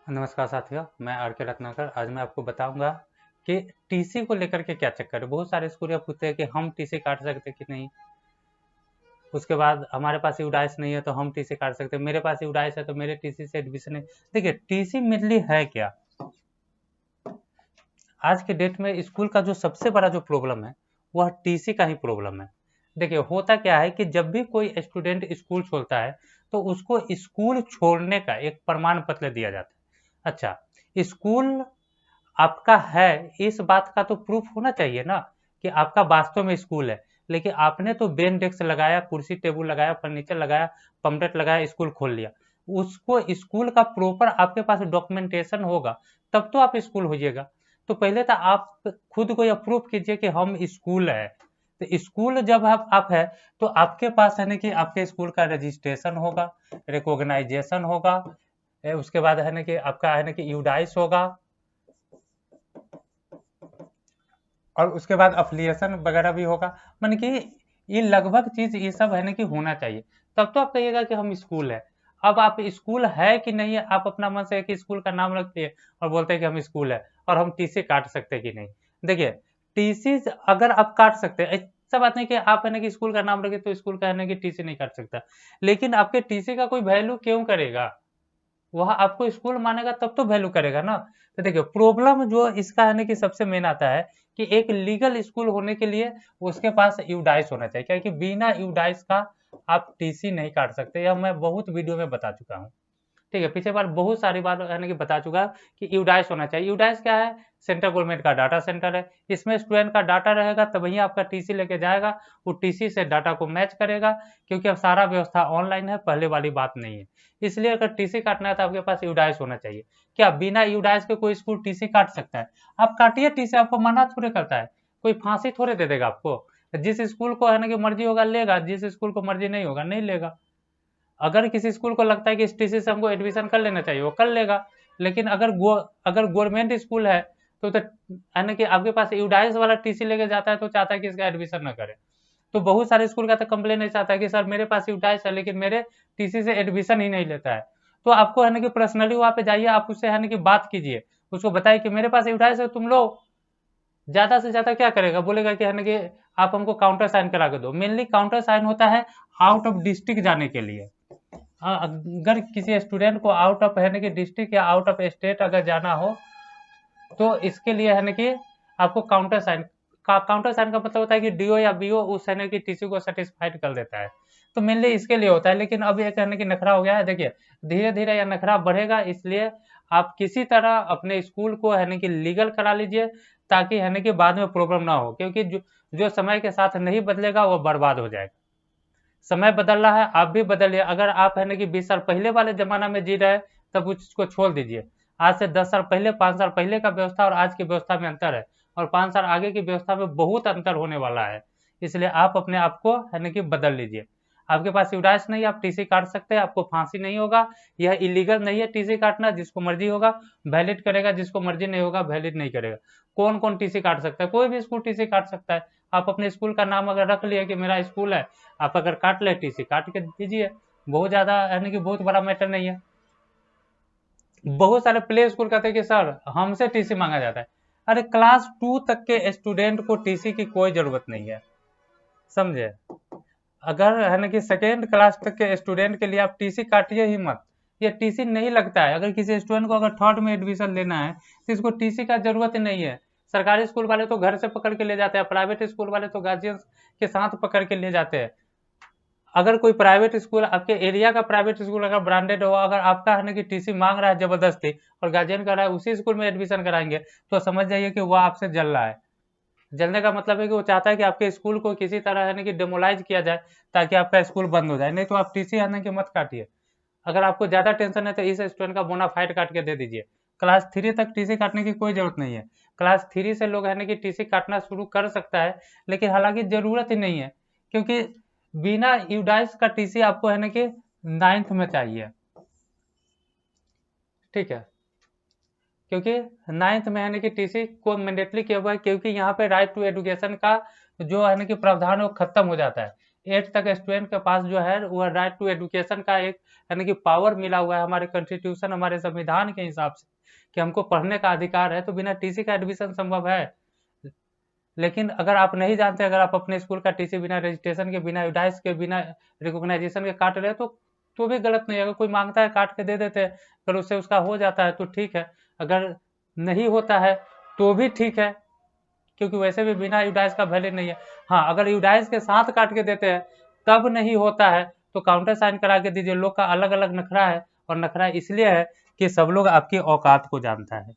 नमस्कार साथियों, मैं आर के रत्नाकर। आज मैं आपको बताऊंगा कि टीसी को लेकर के क्या चक्कर है। बहुत सारे स्कूल पूछते हैं कि हम टीसी काट सकते कि नहीं। उसके बाद हमारे पास यूडाइस नहीं है तो हम टीसी काट सकते हैं। मेरे पास यूडाइस है तो मेरे टीसी से एडमिशन नहीं। देखिए, टीसी मेनली है क्या। आज के डेट में स्कूल का जो सबसे बड़ा जो प्रॉब्लम है वह टीसी का ही प्रॉब्लम है। देखिए, होता क्या है कि जब भी कोई स्टूडेंट स्कूल छोड़ता है तो उसको स्कूल छोड़ने का एक प्रमाण पत्र दिया जाता है। अच्छा, स्कूल आपका है, इस बात का तो प्रूफ होना चाहिए ना कि आपका वास्तव में स्कूल है। लेकिन आपने तो बेंच डेस्क लगाया, कुर्सी टेबल लगाया, फर्नीचर लगाया, पम्पलेट लगाया, स्कूल खोल लिया। उसको स्कूल का प्रॉपर आपके पास डॉक्यूमेंटेशन होगा, तब तो आप स्कूल होइएगा। तो पहले तो आप खुद को यह प्रूफ कीजिए कि हम स्कूल है। तो स्कूल जब आप है तो आपके पास है ना कि आपके स्कूल का रजिस्ट्रेशन होगा, रिकॉग्नाइजेशन होगा, उसके बाद है ना कि आपका है ना कि यूडाइस होगा, और उसके बाद अफिलिएशन वगैरह भी होगा। मन कि ये लगभग चीज ये सब है ना कि होना चाहिए, तब तो आप कहिएगा कि हम स्कूल है। अब आप स्कूल है कि नहीं है, आप अपना मन से कि स्कूल का नाम रखते हैं और बोलते हैं कि हम स्कूल है और हम टीसी काट सकते हैं कि नहीं। देखिए, टीसी अगर आप काट सकते हैं, ऐसा बात नहीं कि आप है ना कि स्कूल का नाम रखे तो स्कूल का है ना कि टीसी नहीं काट सकता। लेकिन आपके टीसी का कोई वैल्यू क्यों करेगा। वह आपको स्कूल मानेगा तब तो वैल्यू करेगा ना। तो देखिए, प्रॉब्लम जो इसका है ना कि सबसे मेन आता है कि एक लीगल स्कूल होने के लिए उसके पास यूडाइस होना चाहिए, क्योंकि बिना यूडाइस का आप टीसी नहीं काट सकते। यह मैं बहुत वीडियो में बता चुका हूँ। ठीक है, पीछे बार बहुत सारी बार यानी कि बता चुका कि यूडाइस होना चाहिए। यूडाइस क्या है? सेंट्रल गवर्नमेंट का डाटा सेंटर है। इसमें स्टूडेंट का डाटा रहेगा तब वही आपका टीसी लेके जाएगा, वो टीसी से डाटा को मैच करेगा। क्योंकि अब सारा व्यवस्था ऑनलाइन है, पहले वाली बात नहीं है। इसलिए अगर टीसी काटना है तो आपके पास यूडाइस होना चाहिए। क्या बिना यूडाइस के कोई स्कूल टीसी काट सकता है? आप काटिए टीसी, आपको मना थोड़े करता है। कोई फांसी थोड़े दे देगा आपको। जिस स्कूल को है ना कि मर्जी होगा लेगा, जिस स्कूल को मर्जी नहीं होगा नहीं लेगा। अगर किसी स्कूल को लगता है कि इस टीसी से हमको एडमिशन कर लेना चाहिए, वो कर लेगा। लेकिन अगर गवर्नमेंट स्कूल है तो है ना कि आपके पास यूडाइस वाला टीसी लेके जाता है तो चाहता है कि इसका एडमिशन ना करे। तो बहुत सारे स्कूल का तो कंप्लेन ऐसा आता है कि सर मेरे पास यूडाइस है लेकिन मेरे टीसी से एडमिशन ही नहीं लेता है। तो आपको है ना कि पर्सनली वहाँ पे जाइए, आप उससे है ना कि बात कीजिए, उसको बताइए कि मेरे पास यूडाइस है, तुम लो। ज्यादा से ज्यादा क्या करेगा, बोलेगा कि है ना कि आप हमको काउंटर साइन करा के दो। मेनली काउंटर साइन होता है आउट ऑफ डिस्ट्रिक्ट जाने के लिए। अगर किसी स्टूडेंट को आउट ऑफ है ना कि डिस्ट्रिक्ट या आउट ऑफ स्टेट अगर जाना हो तो इसके लिए है ना कि आपको काउंटर साइन का मतलब होता है कि डीओ या बीओ उस है ना कि टीसी को सेटिस्फाइड कर देता है। तो मेनली इसके लिए होता है। लेकिन अब ये कहने की नखरा हो गया है। देखिए, धीरे धीरे यह नखरा बढ़ेगा, इसलिए आप किसी तरह अपने स्कूल को है ना कि लीगल करा लीजिए, ताकि है ना कि बाद में प्रॉब्लम ना हो। क्योंकि जो समय के साथ नहीं बदलेगा वो बर्बाद हो जाएगा। समय बदल रहा है, आप भी बदलिए। अगर आप है ना कि 20 साल पहले वाले जमाना में जी रहे हैं तब उसको छोड़ दीजिए। आज से 10 साल पहले, 5 साल पहले का व्यवस्था और आज की व्यवस्था में अंतर है, और 5 साल आगे की व्यवस्था में बहुत अंतर होने वाला है। इसलिए आप अपने आप को है ना कि बदल लीजिए। आपके पास यूडाइस नहीं, आप टीसी काट सकते हैं, आपको फांसी नहीं होगा। यह इलीगल नहीं है टीसी काटना। जिसको मर्जी होगा वैलिड करेगा, जिसको मर्जी नहीं होगा वैलिड नहीं करेगा। कौन कौन टीसी काट सकता है? कोई भी स्कूल टीसी काट सकता है। आप अपने स्कूल का नाम अगर रख लिए कि मेरा स्कूल है, आप अगर काट ले टीसी काट के दीजिए। बहुत ज्यादा यानी कि बहुत बड़ा मैटर नहीं है। बहुत सारे प्ले स्कूल कहते हैं कि सर हमसे टीसी मांगा जाता है। अरे, क्लास 2 तक के स्टूडेंट को टीसी की कोई जरूरत नहीं है, समझे। अगर है ना कि सेकेंड क्लास तक के स्टूडेंट के लिए आप टीसी काटिए ही मत। ये टीसी नहीं लगता है। अगर किसी स्टूडेंट को अगर थर्ड में एडमिशन लेना है तो इसको टीसी का जरूरत ही नहीं है। सरकारी स्कूल वाले तो घर से पकड़ के ले जाते हैं, प्राइवेट स्कूल वाले तो गार्जियन के साथ पकड़ के ले जाते हैं। अगर कोई प्राइवेट स्कूल, आपके एरिया का प्राइवेट स्कूल अगर ब्रांडेड हो, अगर आपका है ना कि टीसी मांग रहा है जबरदस्ती और गार्जियन कर रहा है उसी स्कूल में एडमिशन कराएंगे, तो समझ जाइए कि वो आपसे जल रहा है। जलने का मतलब है कि वो चाहता है कि आपके स्कूल को किसी तरह है ना कि डेमोलाइज किया जाए, ताकि आपका स्कूल बंद हो जाए। नहीं तो आप टीसी आने की मत काटिए। अगर आपको ज्यादा टेंशन है तो इस स्टूडेंट का बोनाफाइड काट के दे दीजिए। क्लास 3 तक टीसी काटने की कोई जरूरत नहीं है। क्लास 3 से लोग है ना कि टीसी काटना शुरू कर सकता है, लेकिन हालांकि जरूरत ही नहीं है। क्योंकि बिना यूडाइस का टीसी आपको है ना कि 9th में चाहिए। ठीक है, क्योंकि 9th में है ना कि टीसी को मैंडेटरी किया हुआ है, क्योंकि यहाँ पे राइट टू एजुकेशन का जो है ना कि प्रावधान है वो खत्म हो जाता है। 8th तक स्टूडेंट के पास जो है वो राइट टू एजुकेशन का एक यानी कि पावर मिला हुआ है हमारे कॉन्स्टिट्यूशन, हमारे संविधान के हिसाब से कि हमको पढ़ने का अधिकार है, तो बिना टीसी का एडमिशन संभव है। लेकिन अगर आप नहीं जानते, अगर आप अपने स्कूल का टीसी बिना रजिस्ट्रेशन के, बिना यूडाइस के, बिना रिकॉग्नाइजेशन के काट रहे हैं तो भी गलत नहीं है। अगर कोई मांगता है काट के दे देते हैं, अगर उससे उसका हो जाता है तो ठीक है, अगर नहीं होता है तो भी ठीक है, क्योंकि वैसे भी बिना यूडाइस का वैलिड नहीं है। हाँ, अगर यूडाइस के साथ काट के देते हैं तब नहीं होता है तो काउंटर साइन करा के दीजिए। लोग का अलग अलग नखरा है, और नखरा इसलिए है कि सब लोग आपकी औकात को जानता है।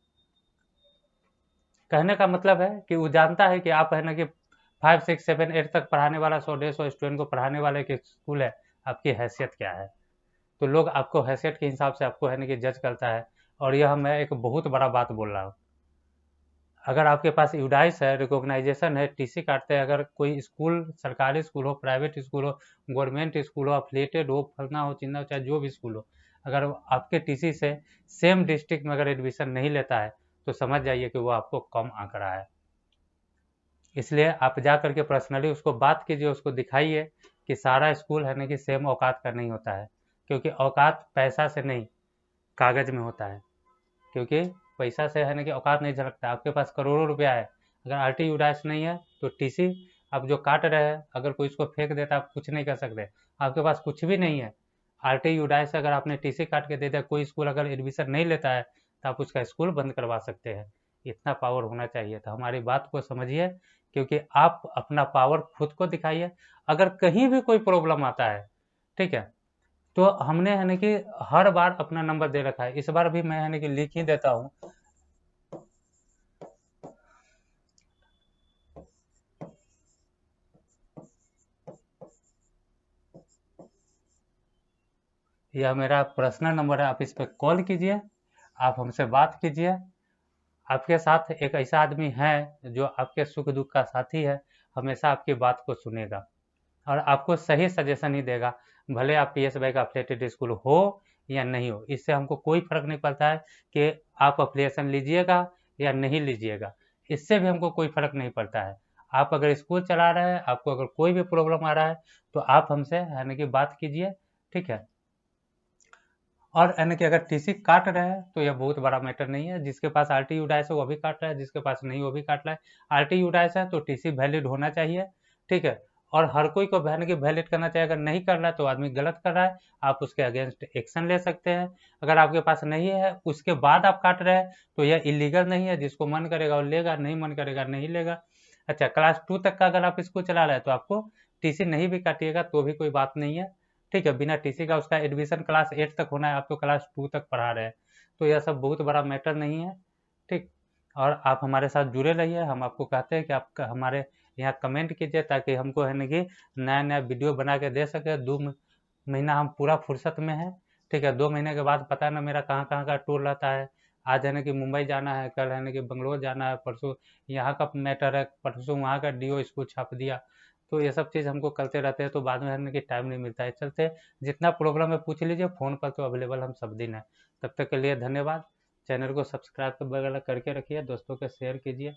कहने का मतलब है कि वो जानता है कि आप है ना कि 5, 6, 7, 8 तक पढ़ाने वाला 100, 150 स्टूडेंट को पढ़ाने वाला एक स्कूल है, आपकी हैसियत क्या है। तो लोग आपको हैसियत के हिसाब से आपको है ना कि जज करता है। और यह मैं एक बहुत बड़ा बात बोल रहा हूँ। अगर आपके पास यूडाइस है, रिकॉग्नाइजेशन है, टीसी काटते हैं, अगर कोई स्कूल सरकारी स्कूल हो, प्राइवेट स्कूल हो, गवर्नमेंट स्कूल हो, अफिलिएटेड हो, फलना हो चिन्ना हो, चाहे जो भी स्कूल हो, अगर आपके टीसी से सेम डिस्ट्रिक्ट में अगर एडमिशन नहीं लेता है तो समझ जाइए कि वो आपको कम आंक रहा है। इसलिए आप जा करके पर्सनली उसको बात कीजिए, उसको दिखाइए कि सारा स्कूल है ना कि सेम औकात का नहीं होता है, क्योंकि औकात पैसा से नहीं कागज में होता है। क्योंकि पैसा से है ना कि औकात नहीं झलकता। आपके पास करोड़ों रुपया है, अगर आरटी यूडाइस नहीं है तो टीसी आप जो काट रहे हैं, अगर कोई इसको फेंक देता आप कुछ नहीं कर सकते। आपके पास कुछ भी नहीं है, आरटी यूडाइस अगर आपने टीसी काट के दे दिया, कोई स्कूल अगर एडमिशन नहीं लेता है तो आप उसका स्कूल बंद करवा सकते हैं। इतना पावर होना चाहिए। तो हमारी बात को समझिए, क्योंकि आप अपना पावर खुद को दिखाइए। अगर कहीं भी कोई प्रॉब्लम आता है, ठीक है, तो हमने है ना कि हर बार अपना नंबर दे रखा है, इस बार भी मैं है ना कि लिख ही देता हूँ। यह मेरा पर्सनल नंबर है, आप इस पर कॉल कीजिए, आप हमसे बात कीजिए। आपके साथ एक ऐसा आदमी है जो आपके सुख दुख का साथी है, हमेशा आपकी बात को सुनेगा और आपको सही सजेशन ही देगा। भले आप PSY का अफिलिएटेड स्कूल हो या नहीं हो, इससे हमको कोई फर्क नहीं पड़ता है कि आप अफिलिएशन लीजिएगा या नहीं लीजिएगा, इससे भी हमको कोई फर्क नहीं पड़ता है। आप अगर स्कूल चला रहे हैं, आपको अगर कोई भी प्रॉब्लम आ रहा है तो आप हमसे है ना कि बात कीजिए, ठीक है। और यानी कि अगर टीसी काट रहे हैं तो यह बहुत बड़ा मैटर नहीं है। जिसके पास आरटी यूडाइस है वो भी काट रहा है, जिसके पास नहीं वो भी काट रहा है। आरटी यूडाइस है तो टीसी वैलिड होना चाहिए, ठीक है। और हर कोई को बहन की वैलिड करना चाहिए। अगर नहीं कर रहा है तो आदमी गलत कर रहा है, आप उसके अगेंस्ट एक्शन ले सकते हैं। अगर आपके पास नहीं है उसके बाद आप काट रहे हैं तो यह इलीगल नहीं है। जिसको मन करेगा वो लेगा, नहीं मन करेगा नहीं लेगा। अच्छा, क्लास 2 तक का अगर आप स्कूल चला रहे हैं तो आपको टीसी नहीं भी काटिएगा तो भी कोई बात नहीं है, ठीक है। बिना टीसी का उसका एडमिशन क्लास 8 तक होना है, आप तो क्लास 2 तक पढ़ा रहे हैं, तो यह सब बहुत बड़ा मैटर नहीं है, ठीक। और आप हमारे साथ जुड़े रहिए। हम आपको कहते हैं कि आप हमारे यहाँ कमेंट कीजिए ताकि हमको है ना कि नया नया वीडियो बना के दे सके। 2 महीना हम पूरा फुर्सत में है, ठीक है। 2 महीने के बाद पता ना मेरा कहाँ कहाँ का टूर रहता है। आज है ना कि मुंबई जाना है, कल है ना कि बंगलोर जाना है, परसों यहाँ का मैटर है, परसों वहाँ का डीओ स्कूल छाप दिया। तो ये सब चीज़ हमको करते रहते हैं, तो बाद में है ना कि टाइम नहीं मिलता है। चलते जितना प्रॉब्लम है पूछ लीजिए, फ़ोन पर तो अवेलेबल हम सब दिन है। तब तक के लिए धन्यवाद। चैनल को सब्सक्राइब वगैरह करके रखिए, दोस्तों के शेयर कीजिए।